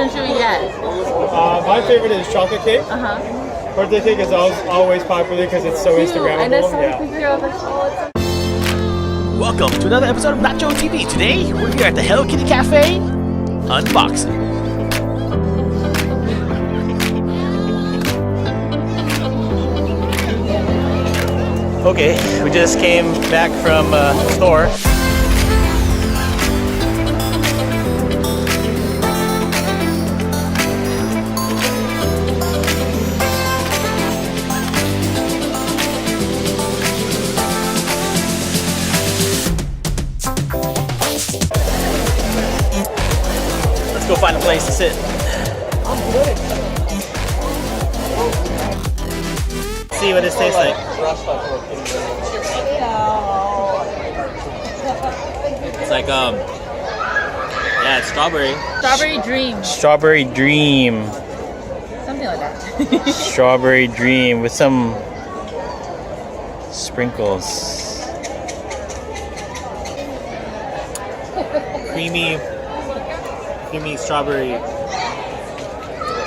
one should we get? My favorite is chocolate cake. Birthday cake is always popular because it's so Instagrammable. And I saw a picture of it. Welcome to another episode of Nacho TV. Today, we're here at the Hello Kitty Cafe Unboxing. Okay, we just came back from the store. Let's go find a place to sit. See what this tastes like. It's like yeah, it's strawberry. Strawberry Dream. Strawberry Dream. Something like that. Strawberry Dream with some sprinkles. Creamy strawberry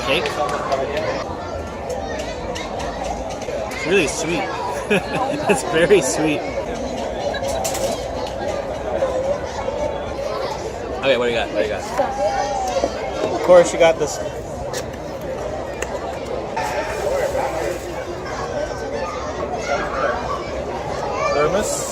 cake. It's really sweet. It's very sweet. Okay, what do you got? Of course, you got this. Thermos.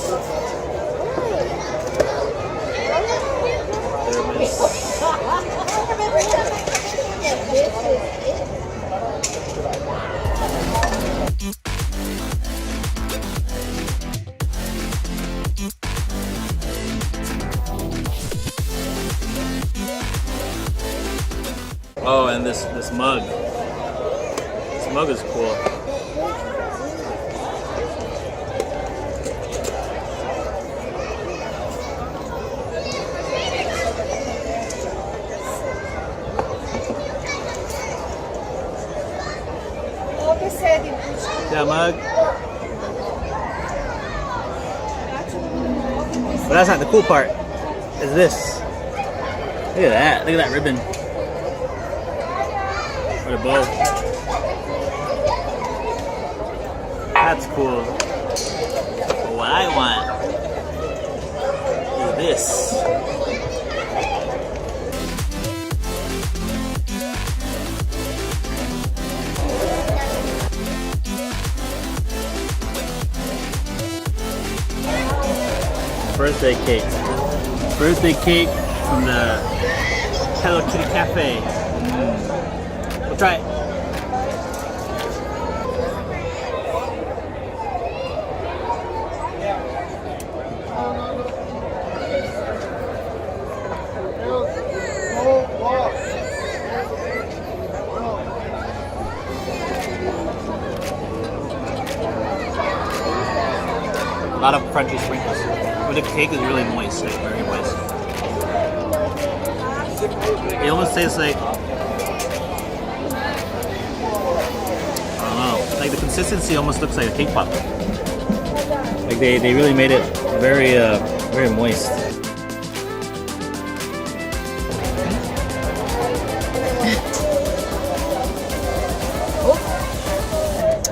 Oh, and this mug. This mug is cool. Yeah, mug. But that's not the cool part. Is this? Look at that. Look at that ribbon. Or the bow. That's cool. But what I want is this. Birthday cake. Birthday cake from the Hello Kitty Cafe. We'll try it. A lot of crunchy sprinkles. But the cake is really moist, like very moist. It almost tastes like, I don't know, like the consistency almost looks like a cake pop. Like they really made it very very moist.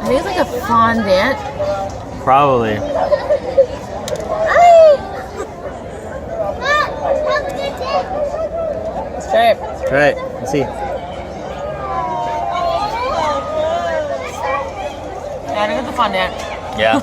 I think it's like a fondant. Probably. Let's try it. All right, let's see. Yeah, I think it's a fondant. Yeah.